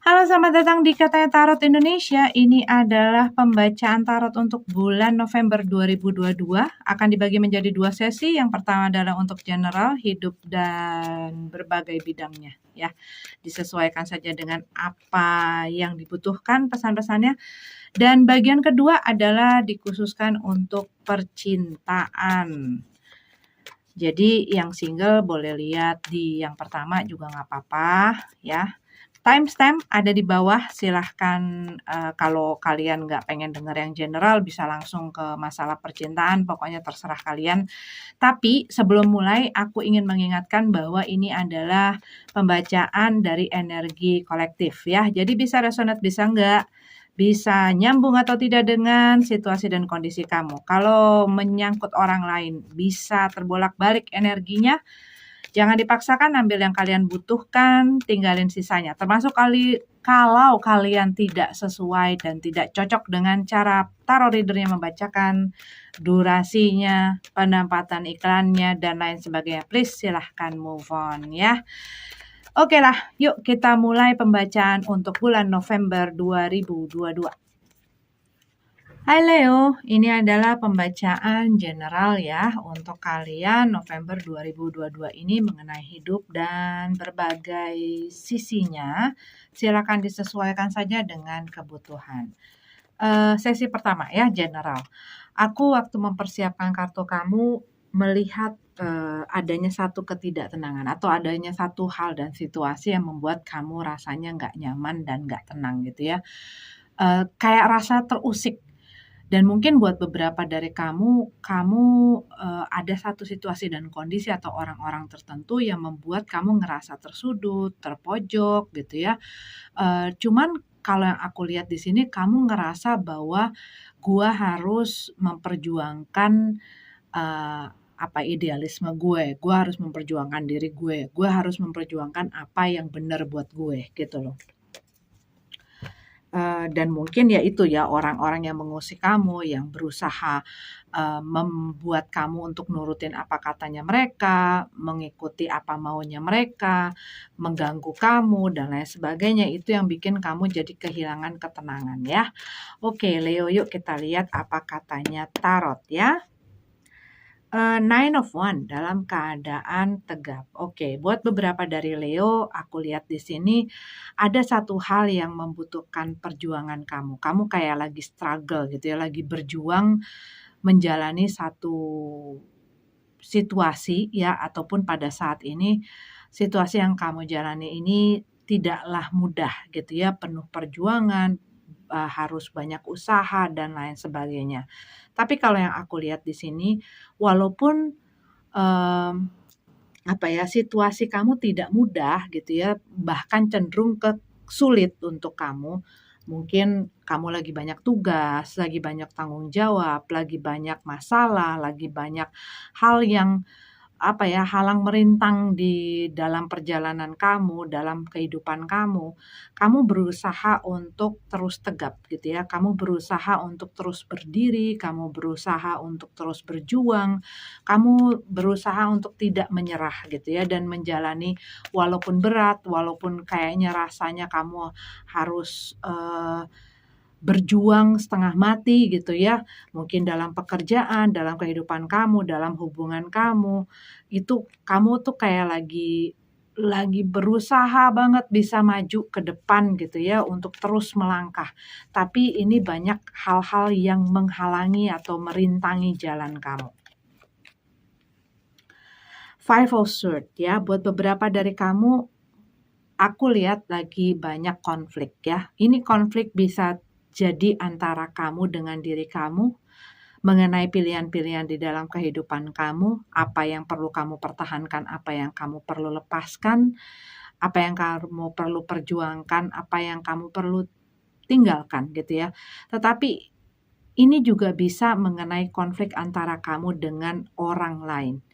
Halo, selamat datang di Katanya Tarot Indonesia. Ini adalah pembacaan tarot untuk bulan November 2022. Akan dibagi menjadi 2 sesi. Yang pertama adalah untuk general, hidup, dan berbagai bidangnya. Ya, disesuaikan saja dengan apa yang dibutuhkan pesan-pesannya. Dan bagian kedua adalah dikhususkan untuk percintaan. Jadi yang single boleh lihat di yang pertama juga nggak apa-apa ya. Timestamp ada di bawah, silahkan kalau kalian nggak pengen denger yang general bisa langsung ke masalah percintaan, pokoknya terserah kalian. Tapi sebelum mulai aku ingin mengingatkan bahwa ini adalah pembacaan dari energi kolektif ya. Jadi bisa resonate bisa enggak, bisa nyambung atau tidak dengan situasi dan kondisi kamu. Kalau menyangkut orang lain bisa terbolak-balik energinya. Jangan dipaksakan, ambil yang kalian butuhkan, tinggalin sisanya. Termasuk kalau kalian tidak sesuai dan tidak cocok dengan cara tarot readernya membacakan, durasinya, penempatan iklannya, dan lain sebagainya. Please silahkan move on ya. Oke lah, yuk kita mulai pembacaan untuk bulan November 2022. Hai Leo, ini adalah pembacaan general ya untuk kalian November 2022 ini mengenai hidup dan berbagai sisinya. Silakan disesuaikan saja dengan kebutuhan. Sesi pertama ya, general. Aku waktu mempersiapkan kartu kamu melihat adanya satu ketidaktenangan atau adanya satu hal dan situasi yang membuat kamu rasanya nggak nyaman dan nggak tenang gitu ya. Kayak rasa terusik. Dan mungkin buat beberapa dari kamu ada satu situasi dan kondisi atau orang-orang tertentu yang membuat kamu ngerasa tersudut, terpojok gitu ya. Cuman kalau yang aku lihat di sini kamu ngerasa bahwa gua harus memperjuangkan, idealisme gue harus memperjuangkan diri gue harus memperjuangkan apa yang benar buat gue gitu loh. Dan mungkin ya itu ya orang-orang yang mengusik kamu, yang berusaha membuat kamu untuk nurutin apa katanya mereka, mengikuti apa maunya mereka, mengganggu kamu dan lain sebagainya, itu yang bikin kamu jadi kehilangan ketenangan ya. Oke Leo, yuk kita lihat apa katanya tarot ya. Nine of Wands dalam keadaan tegap. Oke, buat beberapa dari Leo, aku lihat di sini ada satu hal yang membutuhkan perjuangan kamu. Kamu kayak lagi struggle gitu ya, lagi berjuang menjalani satu situasi ya, ataupun pada saat ini situasi yang kamu jalani ini tidaklah mudah gitu ya, penuh perjuangan, harus banyak usaha dan lain sebagainya. Tapi kalau yang aku lihat di sini, walaupun situasi kamu tidak mudah gitu ya, bahkan cenderung ke sulit untuk kamu. Mungkin kamu lagi banyak tugas, lagi banyak tanggung jawab, lagi banyak masalah, lagi banyak hal yang halang merintang di dalam perjalanan kamu, dalam kehidupan kamu. Kamu berusaha untuk terus tegap gitu ya, kamu berusaha untuk terus berdiri, kamu berusaha untuk terus berjuang, kamu berusaha untuk tidak menyerah gitu ya, dan menjalani walaupun berat, walaupun kayaknya rasanya kamu harus, berjuang setengah mati gitu ya, mungkin dalam pekerjaan, dalam kehidupan kamu, dalam hubungan kamu, itu kamu tuh kayak lagi berusaha banget bisa maju ke depan gitu ya untuk terus melangkah. Tapi ini banyak hal-hal yang menghalangi atau merintangi jalan kamu. Five of Swords ya, buat beberapa dari kamu, aku lihat lagi banyak konflik ya. Ini konflik bisa jadi antara kamu dengan diri kamu, mengenai pilihan-pilihan di dalam kehidupan kamu, apa yang perlu kamu pertahankan, apa yang kamu perlu lepaskan, apa yang kamu perlu perjuangkan, apa yang kamu perlu tinggalkan gitu ya. Tetapi ini juga bisa mengenai konflik antara kamu dengan orang lain,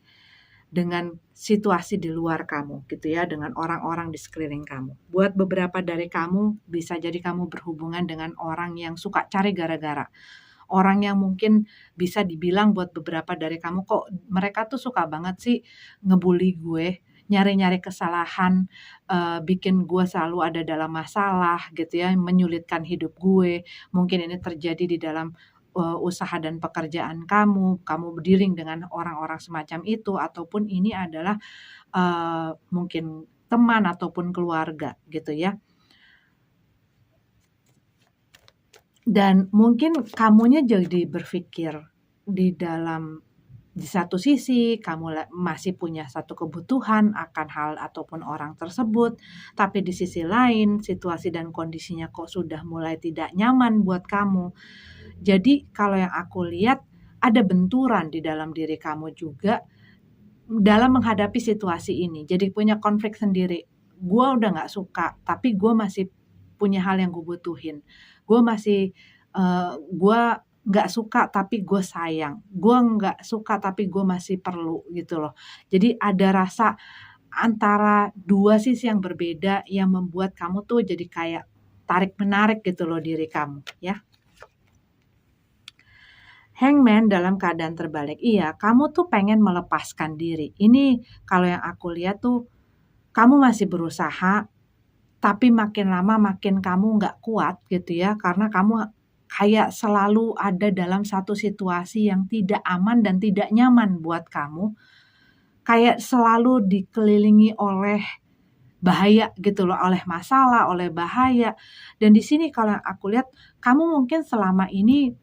dengan situasi di luar kamu gitu ya, dengan orang-orang di sekeliling kamu. Buat beberapa dari kamu, bisa jadi kamu berhubungan dengan orang yang suka cari gara-gara. Orang yang mungkin bisa dibilang buat beberapa dari kamu, kok mereka tuh suka banget sih ngebully gue, nyari-nyari kesalahan, bikin gue selalu ada dalam masalah gitu ya, menyulitkan hidup gue. Mungkin ini terjadi di dalam, usaha dan pekerjaan kamu dealing dengan orang-orang semacam itu, ataupun ini adalah, mungkin teman ataupun keluarga gitu ya. Dan mungkin kamunya jadi berpikir di satu sisi kamu masih punya satu kebutuhan akan hal ataupun orang tersebut, tapi di sisi lain situasi dan kondisinya kok sudah mulai tidak nyaman buat kamu. Jadi kalau yang aku lihat ada benturan di dalam diri kamu juga dalam menghadapi situasi ini. Jadi punya konflik sendiri. Gue udah nggak suka, tapi gue masih punya hal yang gue butuhin. Gue masih, gue nggak suka tapi gue sayang. Gue nggak suka tapi gue masih perlu gitu loh. Jadi ada rasa antara dua sisi yang berbeda yang membuat kamu tuh jadi kayak tarik-menarik gitu loh diri kamu ya. Hangman dalam keadaan terbalik. Iya, kamu tuh pengen melepaskan diri. Ini kalau yang aku lihat tuh, kamu masih berusaha, tapi makin lama makin kamu nggak kuat gitu ya, karena kamu kayak selalu ada dalam satu situasi yang tidak aman dan tidak nyaman buat kamu. Kayak selalu dikelilingi oleh bahaya gitu loh, oleh masalah, oleh bahaya. Dan di sini kalau yang aku lihat, kamu mungkin selama ini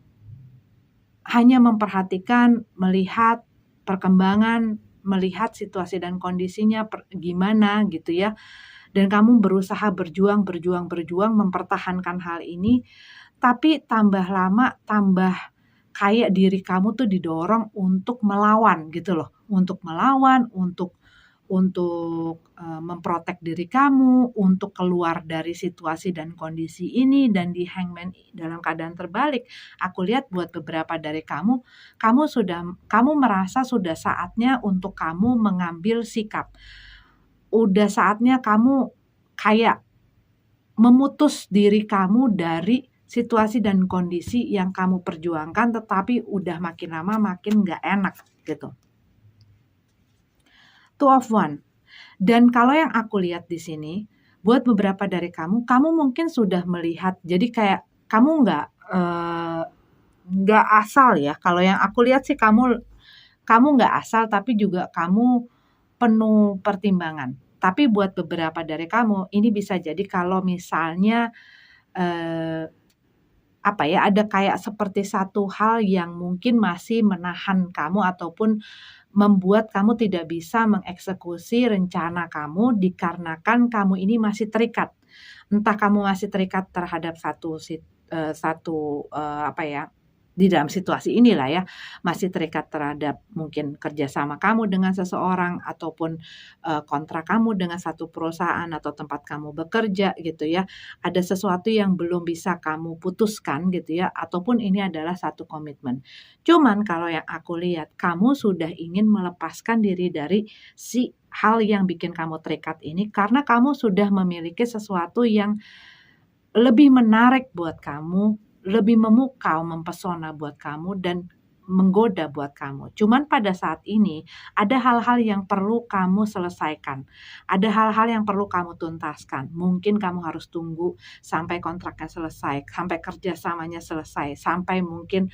hanya memperhatikan, melihat perkembangan, melihat situasi dan kondisinya gimana gitu ya. Dan kamu berusaha berjuang mempertahankan hal ini, tapi tambah lama tambah kayak diri kamu tuh didorong untuk melawan gitu loh. Untuk melawan, untuk memprotek diri kamu, untuk keluar dari situasi dan kondisi ini. Dan di Hangman dalam keadaan terbalik, aku lihat buat beberapa dari kamu merasa sudah saatnya untuk kamu mengambil sikap. Udah saatnya kamu kayak memutus diri kamu dari situasi dan kondisi yang kamu perjuangkan, tetapi udah makin lama makin nggak enak gitu. Two of One. Dan kalau yang aku lihat di sini, buat beberapa dari kamu mungkin sudah melihat, jadi kayak kamu nggak asal ya. Kalau yang aku lihat sih kamu nggak asal, tapi juga kamu penuh pertimbangan. Tapi buat beberapa dari kamu, ini bisa jadi kalau misalnya ada kayak seperti satu hal yang mungkin masih menahan kamu ataupun membuat kamu tidak bisa mengeksekusi rencana kamu dikarenakan kamu ini masih terikat. Entah kamu masih terikat terhadap di dalam situasi inilah ya, masih terikat terhadap mungkin kerjasama kamu dengan seseorang ataupun kontrak kamu dengan satu perusahaan atau tempat kamu bekerja gitu ya. Ada sesuatu yang belum bisa kamu putuskan gitu ya, ataupun ini adalah satu komitmen. Cuman kalau yang aku lihat, kamu sudah ingin melepaskan diri dari si hal yang bikin kamu terikat ini karena kamu sudah memiliki sesuatu yang lebih menarik buat kamu, lebih memukau, mempesona buat kamu dan menggoda buat kamu. Cuman pada saat ini ada hal-hal yang perlu kamu selesaikan. Ada hal-hal yang perlu kamu tuntaskan. Mungkin kamu harus tunggu sampai kontraknya selesai, sampai kerjasamanya selesai, sampai mungkin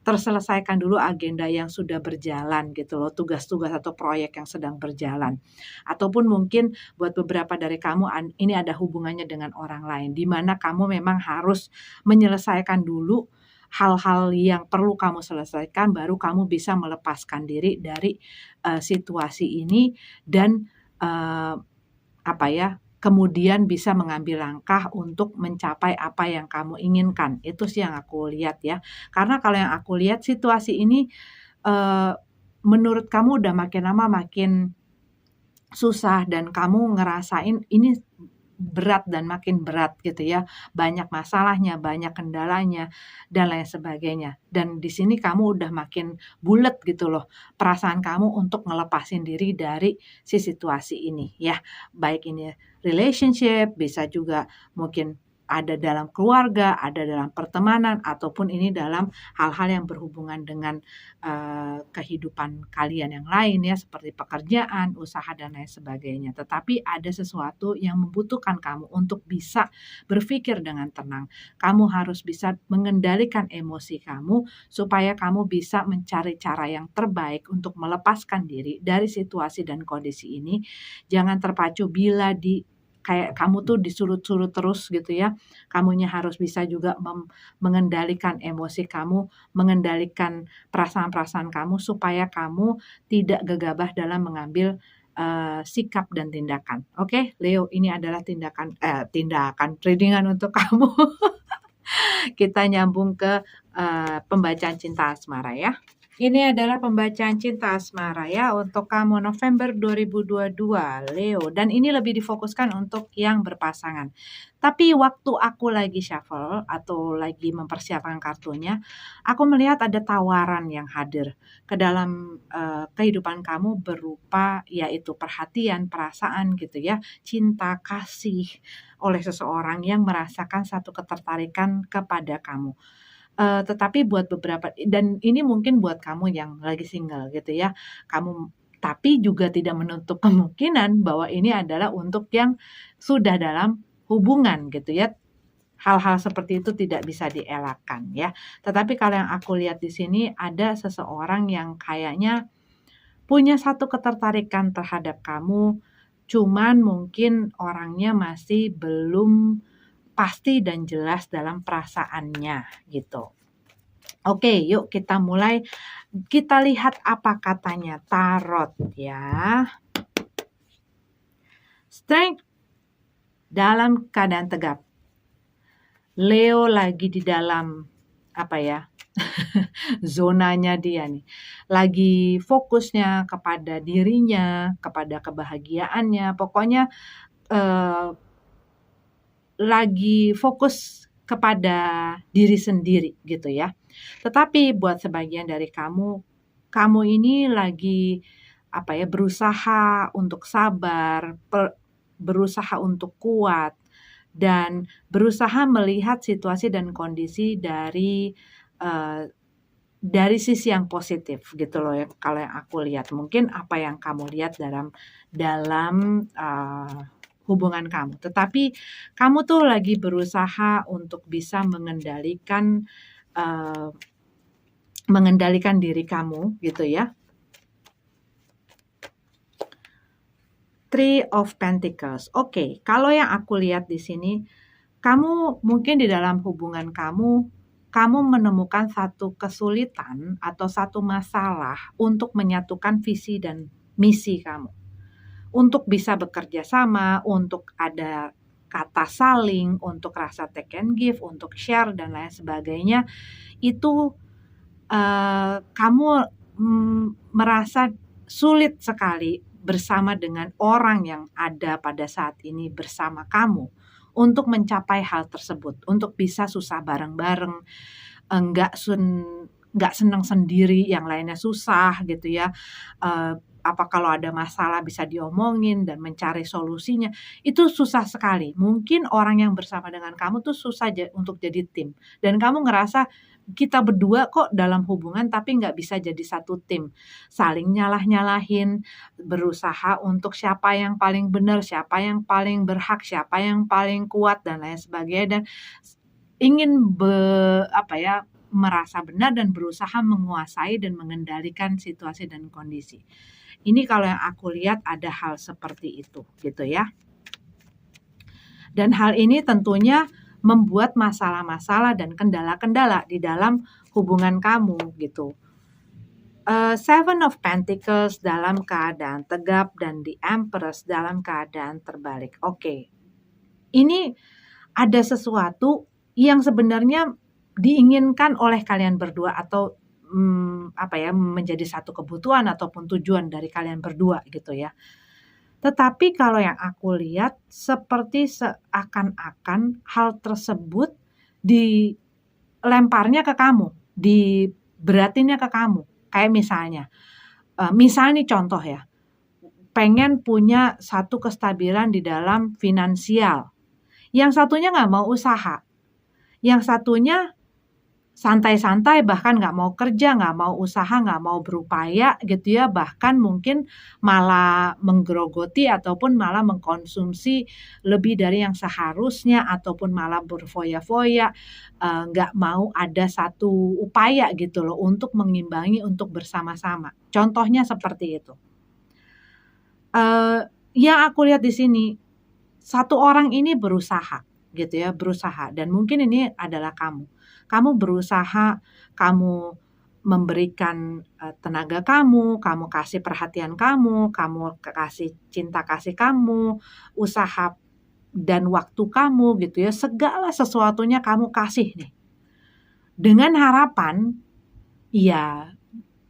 terselesaikan dulu agenda yang sudah berjalan gitu loh, tugas-tugas atau proyek yang sedang berjalan. Ataupun mungkin buat beberapa dari kamu ini ada hubungannya dengan orang lain, di mana kamu memang harus menyelesaikan dulu hal-hal yang perlu kamu selesaikan, baru kamu bisa melepaskan diri dari situasi ini dan kemudian bisa mengambil langkah untuk mencapai apa yang kamu inginkan. Itu sih yang aku lihat ya. Karena kalau yang aku lihat situasi ini menurut kamu udah makin lama makin susah dan kamu ngerasain ini berat dan makin berat gitu ya. Banyak masalahnya, banyak kendalanya dan lain sebagainya. Dan di sini kamu udah makin bulet gitu loh perasaan kamu untuk ngelepasin diri dari si situasi ini ya. Baik ini relationship, bisa juga mungkin ada dalam keluarga, ada dalam pertemanan, ataupun ini dalam hal-hal yang berhubungan dengan kehidupan kalian yang lain ya, seperti pekerjaan, usaha, dan lain sebagainya. Tetapi ada sesuatu yang membutuhkan kamu untuk bisa berpikir dengan tenang. Kamu harus bisa mengendalikan emosi kamu supaya kamu bisa mencari cara yang terbaik untuk melepaskan diri dari situasi dan kondisi ini. Jangan terpacu bila kayak kamu tuh disuruh-suruh terus gitu ya. Kamunya harus bisa juga mengendalikan emosi kamu, mengendalikan perasaan-perasaan kamu supaya kamu tidak gegabah dalam mengambil sikap dan tindakan. Oke, Leo, ini adalah tindakan readingan untuk kamu. Kita nyambung ke pembacaan cinta asmara ya. Ini adalah pembacaan cinta asmara ya untuk kamu November 2022 Leo, dan ini lebih difokuskan untuk yang berpasangan. Tapi waktu aku lagi shuffle atau lagi mempersiapkan kartunya, aku melihat ada tawaran yang hadir ke dalam kehidupan kamu berupa yaitu perhatian, perasaan gitu ya, cinta, kasih oleh seseorang yang merasakan satu ketertarikan kepada kamu. Tetapi buat beberapa, dan ini mungkin buat kamu yang lagi single gitu ya, tapi juga tidak menutup kemungkinan bahwa ini adalah untuk yang sudah dalam hubungan gitu ya. Hal-hal seperti itu tidak bisa dielakkan ya. Tetapi kalau yang aku lihat di sini ada seseorang yang kayaknya punya satu ketertarikan terhadap kamu, cuman mungkin orangnya masih belum pasti dan jelas dalam perasaannya gitu. Oke, yuk kita mulai. Kita lihat apa katanya tarot ya. Strength dalam keadaan tegap. Leo lagi di dalam apa ya? Zonanya dia nih. Lagi fokusnya kepada dirinya, kepada kebahagiaannya. Pokoknya lagi fokus kepada diri sendiri gitu ya. Tetapi buat sebagian dari kamu ini lagi berusaha untuk sabar, berusaha untuk kuat, dan berusaha melihat situasi dan kondisi dari sisi yang positif gitu loh ya. Kalau yang aku lihat, mungkin apa yang kamu lihat dalam hubungan kamu. Tetapi kamu tuh lagi berusaha untuk bisa mengendalikan diri kamu gitu ya. Three of Pentacles. Oke, kalau yang aku lihat di sini, kamu mungkin di dalam hubungan kamu menemukan satu kesulitan atau satu masalah untuk menyatukan visi dan misi kamu. Untuk bisa bekerja sama, untuk ada kata saling, untuk rasa take and give, untuk share dan lain sebagainya, itu kamu merasa sulit sekali bersama dengan orang yang ada pada saat ini bersama kamu untuk mencapai hal tersebut, untuk bisa susah bareng-bareng, nggak senang sendiri, yang lainnya susah gitu ya. Kalau ada masalah bisa diomongin dan mencari solusinya, itu susah sekali. Mungkin orang yang bersama dengan kamu tuh susah untuk jadi tim, dan kamu ngerasa kita berdua kok dalam hubungan tapi nggak bisa jadi satu tim, saling nyalah-nyalahin, berusaha untuk siapa yang paling benar, siapa yang paling berhak, siapa yang paling kuat dan lain sebagainya, dan ingin merasa benar dan berusaha menguasai dan mengendalikan situasi dan kondisi. Ini kalau yang aku lihat ada hal seperti itu gitu ya. Dan hal ini tentunya membuat masalah-masalah dan kendala-kendala di dalam hubungan kamu gitu. Seven of Pentacles dalam keadaan tegap dan the Empress dalam keadaan terbalik. Oke. Ini ada sesuatu yang sebenarnya diinginkan oleh kalian berdua atau menjadi satu kebutuhan ataupun tujuan dari kalian berdua gitu ya. Tetapi kalau yang aku lihat seperti seakan-akan hal tersebut dilemparnya ke kamu, diberatinnya ke kamu. Kayak misalnya contoh ya, pengen punya satu kestabilan di dalam finansial Yang satunya nggak mau usaha, yang satunya santai-santai, bahkan nggak mau kerja, nggak mau usaha, nggak mau berupaya gitu ya, bahkan mungkin malah menggerogoti ataupun malah mengkonsumsi lebih dari yang seharusnya, ataupun malah berfoya-foya, nggak mau ada satu upaya gitu loh untuk mengimbangi, untuk bersama-sama. Contohnya seperti itu. Yang aku lihat di sini, satu orang ini berusaha gitu ya, berusaha, dan mungkin ini adalah kamu. Kamu berusaha, kamu memberikan, tenaga kamu kasih perhatian kamu kasih cinta kasih kamu, usaha dan waktu kamu gitu ya, segala sesuatunya kamu kasih nih. Dengan harapan, ya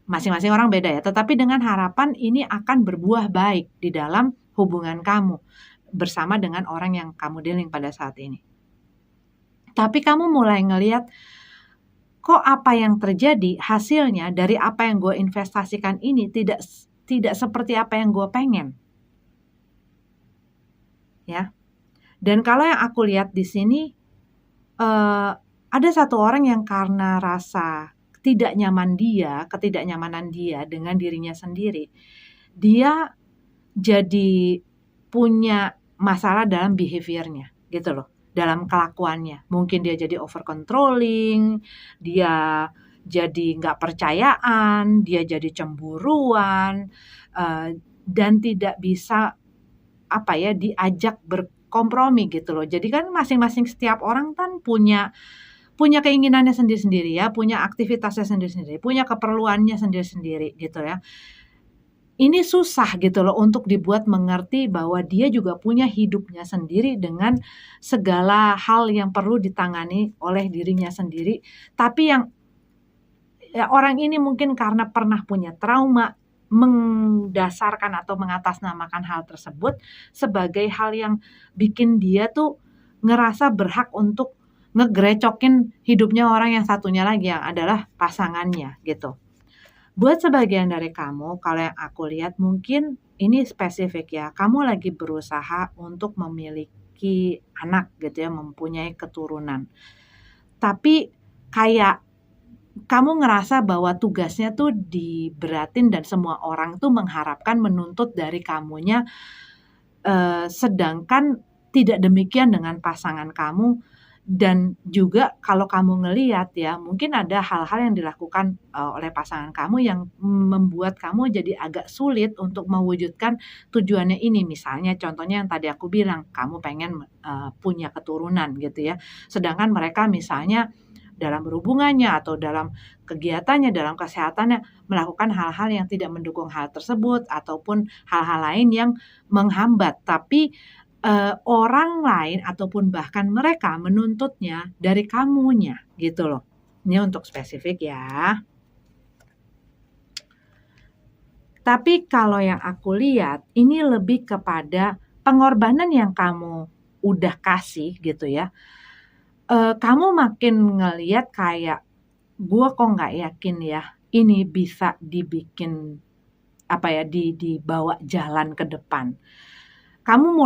masing-masing orang beda ya, tetapi dengan harapan ini akan berbuah baik di dalam hubungan kamu bersama dengan orang yang kamu dealing pada saat ini. Tapi kamu mulai ngelihat, kok apa yang terjadi hasilnya dari apa yang gue investasikan ini tidak seperti apa yang gue pengen. Ya. Dan kalau yang aku lihat di sini, ada satu orang yang karena rasa ketidaknyamanan dia dengan dirinya sendiri, dia jadi punya masalah dalam behavior-nya gitu loh, dalam kelakuannya. Mungkin dia jadi over controlling, dia jadi nggak percayaan, dia jadi cemburuan, dan tidak bisa diajak berkompromi gitu loh. Jadi kan masing-masing setiap orang kan punya keinginannya sendiri-sendiri ya, punya aktivitasnya sendiri-sendiri, punya keperluannya sendiri-sendiri gitu ya. Ini susah gitu loh untuk dibuat mengerti bahwa dia juga punya hidupnya sendiri dengan segala hal yang perlu ditangani oleh dirinya sendiri. Tapi yang orang ini mungkin karena pernah punya trauma, mendasarkan atau mengatasnamakan hal tersebut sebagai hal yang bikin dia tuh ngerasa berhak untuk ngegrecokin hidupnya orang yang satunya lagi, yang adalah pasangannya gitu. Buat sebagian dari kamu, kalau yang aku lihat mungkin ini spesifik ya, kamu lagi berusaha untuk memiliki anak gitu ya, mempunyai keturunan. Tapi kayak kamu ngerasa bahwa tugasnya tuh diberatin dan semua orang tuh mengharapkan, menuntut dari kamunya, sedangkan tidak demikian dengan pasangan kamu. Dan juga kalau kamu ngelihat ya, mungkin ada hal-hal yang dilakukan, oleh pasangan kamu yang membuat kamu jadi agak sulit untuk mewujudkan tujuannya ini. Misalnya contohnya yang tadi aku bilang, kamu pengen, punya keturunan gitu ya. Sedangkan mereka misalnya dalam berhubungannya atau dalam kegiatannya, dalam kesehatannya, melakukan hal-hal yang tidak mendukung hal tersebut ataupun hal-hal lain yang menghambat. Tapi orang lain ataupun bahkan mereka menuntutnya dari kamunya gitu loh. Ini untuk spesifik ya. Tapi kalau yang aku lihat ini lebih kepada pengorbanan yang kamu udah kasih gitu ya. Kamu makin ngelihat kayak, gue kok nggak yakin ya ini bisa dibikin dibawa jalan ke depan. Kamu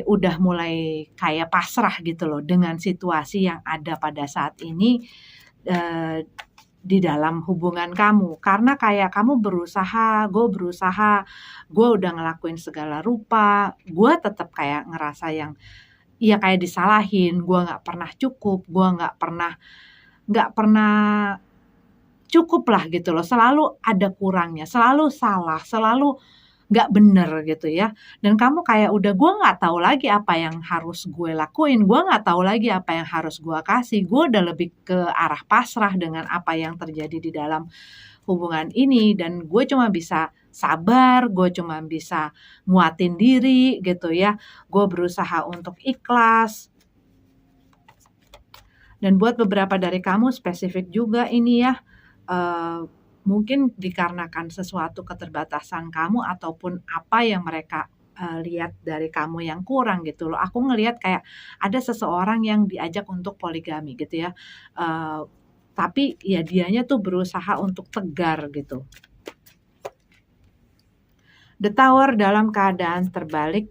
udah mulai kayak pasrah gitu loh dengan situasi yang ada pada saat ini, di dalam hubungan kamu. Karena kayak kamu berusaha, gue udah ngelakuin segala rupa, gue tetap kayak ngerasa yang, ya kayak disalahin, gue nggak pernah cukup, gue nggak pernah cukup lah gitu loh, selalu ada kurangnya, selalu salah, selalu nggak bener gitu ya. Dan kamu kayak udah, gue nggak tahu lagi apa yang harus gue lakuin, gue nggak tahu lagi apa yang harus gue kasih, gue udah lebih ke arah pasrah dengan apa yang terjadi di dalam hubungan ini, dan gue cuma bisa sabar, gue cuma bisa nguatin diri gitu ya, gue berusaha untuk ikhlas. Dan buat beberapa dari kamu spesifik juga ini ya, mungkin dikarenakan sesuatu keterbatasan kamu ataupun apa yang mereka, lihat dari kamu yang kurang gitu loh. Aku ngelihat kayak ada seseorang yang diajak untuk poligami gitu ya, tapi ya dianya tuh berusaha untuk tegar gitu. The Tower dalam keadaan terbalik.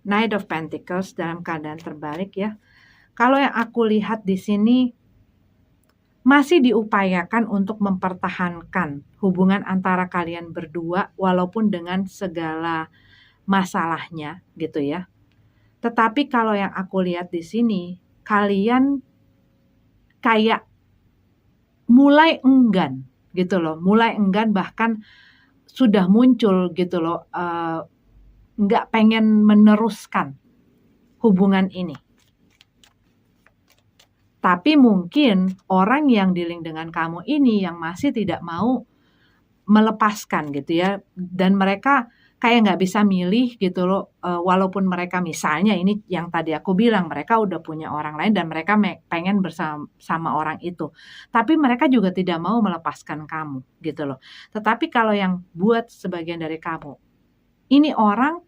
Knight of Pentacles dalam keadaan terbalik ya. Kalau yang aku lihat di sini masih diupayakan untuk mempertahankan hubungan antara kalian berdua walaupun dengan segala masalahnya gitu ya. Tetapi kalau yang aku lihat di sini, kalian kayak mulai enggan gitu loh, mulai enggan bahkan sudah muncul gitu loh, nggak pengen meneruskan hubungan ini. Tapi mungkin orang yang dealing dengan kamu ini yang masih tidak mau melepaskan gitu ya, dan mereka kayak nggak bisa milih gitu loh, walaupun mereka misalnya ini yang tadi aku bilang mereka udah punya orang lain dan mereka pengen bersama orang itu, tapi mereka juga tidak mau melepaskan kamu gitu loh. Tetapi kalau yang buat sebagian dari kamu, ini orang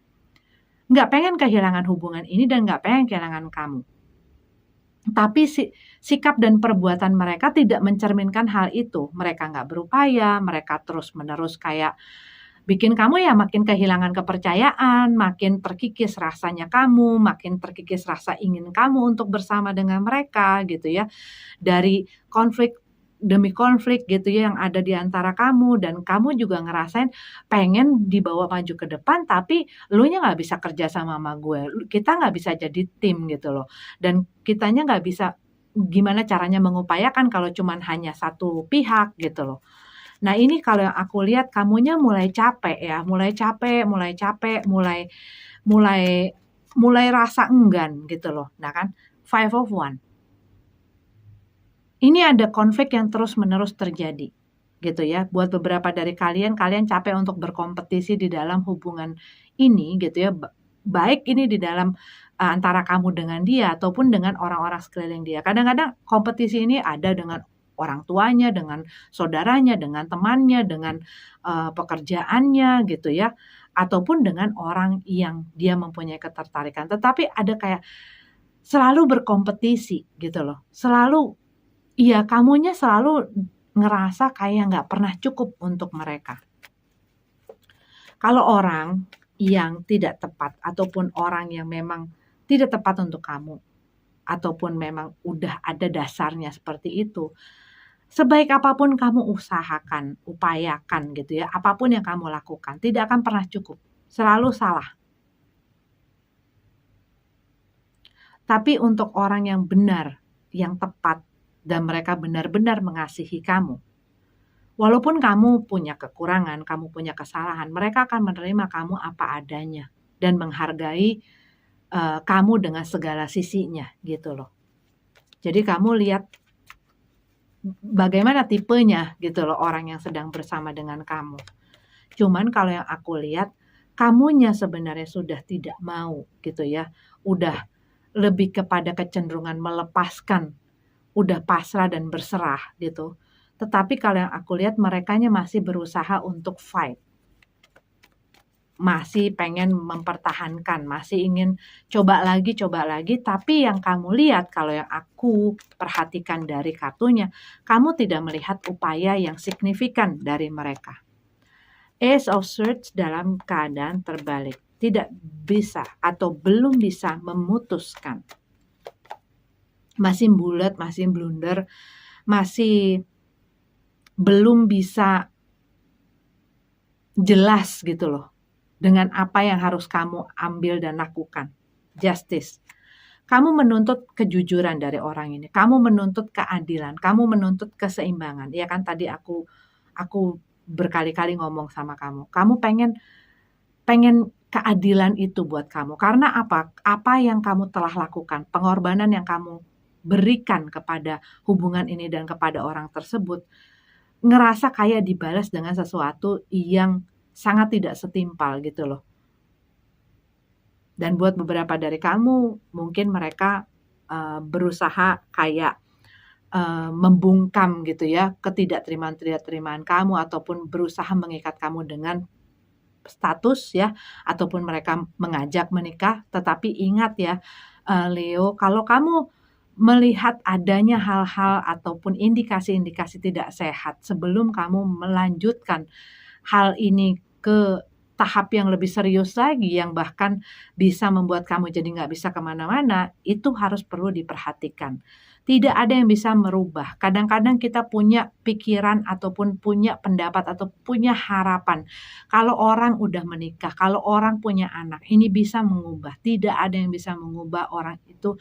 nggak pengen kehilangan hubungan ini dan nggak pengen kehilangan kamu. Tapi sikap dan perbuatan mereka tidak mencerminkan hal itu. Mereka nggak berupaya, mereka terus-menerus kayak bikin kamu ya makin kehilangan kepercayaan, makin terkikis rasanya kamu, makin terkikis rasa ingin kamu untuk bersama dengan mereka gitu ya. Dari konflik demi konflik gitu ya yang ada di antara kamu, dan kamu juga ngerasain pengen dibawa maju ke depan tapi elunya nggak bisa kerja sama gue, kita nggak bisa jadi tim gitu loh, dan kitanya nggak bisa gimana caranya mengupayakan kalau cuman hanya satu pihak gitu loh. Nah ini kalau yang aku lihat kamunya mulai capek ya, mulai capek, mulai mulai rasa enggan gitu loh. Nah kan, Five of Wands. Ini ada konflik yang terus-menerus terjadi, gitu ya. Buat beberapa dari kalian capek untuk berkompetisi di dalam hubungan ini, gitu ya. Baik ini di dalam antara kamu dengan dia ataupun dengan orang-orang sekeliling dia. Kadang-kadang kompetisi ini ada dengan orang tuanya, dengan saudaranya, dengan temannya, dengan pekerjaannya, gitu ya. Ataupun dengan orang yang dia mempunyai ketertarikan. Tetapi ada kayak selalu berkompetisi, gitu loh. Iya, kamunya selalu ngerasa kayak nggak pernah cukup untuk mereka. Kalau orang yang tidak tepat ataupun orang yang memang tidak tepat untuk kamu, ataupun memang udah ada dasarnya seperti itu, sebaik apapun kamu usahakan, upayakan gitu ya, apapun yang kamu lakukan, tidak akan pernah cukup, selalu salah. Tapi untuk orang yang benar, yang tepat, dan mereka benar-benar mengasihi kamu, walaupun kamu punya kekurangan, kamu punya kesalahan, mereka akan menerima kamu apa adanya dan menghargai kamu dengan segala sisinya gitu loh. Jadi kamu lihat bagaimana tipenya gitu loh orang yang sedang bersama dengan kamu. Cuman kalau yang aku lihat, kamunya sebenarnya sudah tidak mau gitu ya. Udah lebih kepada kecenderungan melepaskan, udah pasrah dan berserah gitu. Tetapi kalau yang aku lihat merekanya masih berusaha untuk fight. Masih pengen mempertahankan, masih ingin coba lagi, tapi yang kamu lihat kalau yang aku perhatikan dari kartunya, kamu tidak melihat upaya yang signifikan dari mereka. Ace of Swords dalam keadaan terbalik, tidak bisa atau belum bisa memutuskan. Masih bulat, masih blunder, masih belum bisa jelas gitu loh dengan apa yang harus kamu ambil dan lakukan. Justice. Kamu menuntut kejujuran dari orang ini. Kamu menuntut keadilan. Kamu menuntut keseimbangan. Ya kan tadi aku berkali-kali ngomong sama kamu. Kamu pengen keadilan itu buat kamu. Karena apa? Apa yang kamu telah lakukan, pengorbanan yang kamu berikan kepada hubungan ini dan kepada orang tersebut, ngerasa kayak dibalas dengan sesuatu yang sangat tidak setimpal gitu loh. Dan buat beberapa dari kamu, mungkin mereka berusaha kayak membungkam gitu ya ketidakterimaan kamu, ataupun berusaha mengikat kamu dengan status ya, ataupun mereka mengajak menikah. Tetapi ingat ya Leo, kalau kamu melihat adanya hal-hal ataupun indikasi-indikasi tidak sehat sebelum kamu melanjutkan hal ini ke tahap yang lebih serius lagi, yang bahkan bisa membuat kamu jadi nggak bisa kemana-mana, itu harus perlu diperhatikan. Tidak ada yang bisa merubah. Kadang-kadang kita punya pikiran ataupun punya pendapat atau punya harapan. Kalau orang udah menikah, kalau orang punya anak, ini bisa mengubah. Tidak ada yang bisa mengubah orang itu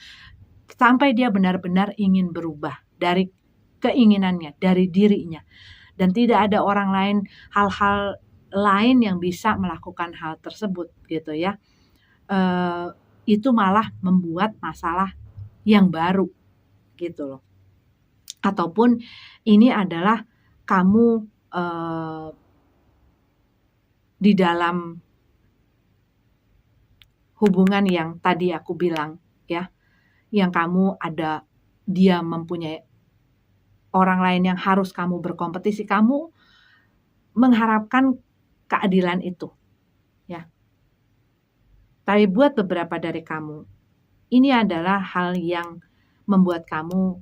sampai dia benar-benar ingin berubah dari keinginannya, dari dirinya. Dan tidak ada orang lain, hal-hal lain yang bisa melakukan hal tersebut gitu ya. Itu malah membuat masalah yang baru gitu loh. Ataupun ini adalah kamu di dalam hubungan yang tadi aku bilang ya, yang kamu ada, dia mempunyai orang lain yang harus kamu berkompetisi, kamu mengharapkan keadilan itu ya. Tapi buat beberapa dari kamu, ini adalah hal yang membuat kamu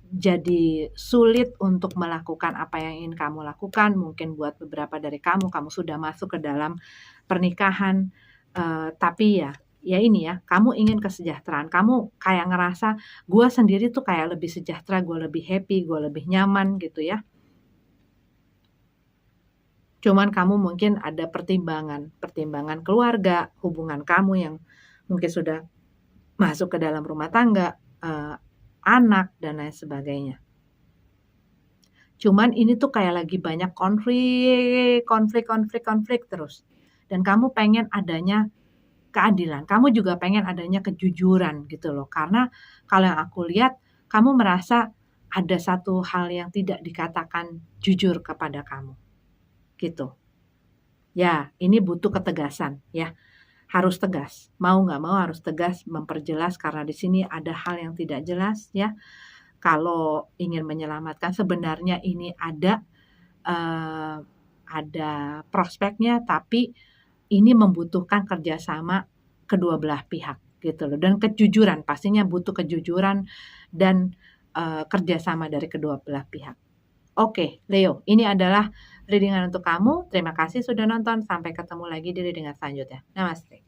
jadi sulit untuk melakukan apa yang ingin kamu lakukan. Mungkin buat beberapa dari kamu sudah masuk ke dalam pernikahan, tapi ya ini ya, kamu ingin kesejahteraan. Kamu kayak ngerasa, gue sendiri tuh kayak lebih sejahtera, gue lebih happy, gue lebih nyaman gitu ya. Cuman kamu mungkin ada pertimbangan keluarga, hubungan kamu yang mungkin sudah masuk ke dalam rumah tangga, anak, dan lain sebagainya. Cuman ini tuh kayak lagi banyak konflik terus. Dan kamu pengen adanya keadilan, kamu juga pengen adanya kejujuran gitu loh. Karena kalau yang aku lihat, kamu merasa ada satu hal yang tidak dikatakan jujur kepada kamu. Gitu. Ya, ini butuh ketegasan ya. Harus tegas, mau nggak mau harus tegas memperjelas, karena di sini ada hal yang tidak jelas ya. Kalau ingin menyelamatkan, sebenarnya ini ada prospeknya, tapi ini membutuhkan kerjasama kedua belah pihak gitu loh, dan kejujuran, pastinya butuh kejujuran dan kerjasama dari kedua belah pihak. Oke, Leo, ini adalah readingan untuk kamu. Terima kasih sudah nonton. Sampai ketemu lagi di readingan selanjutnya. Namaste.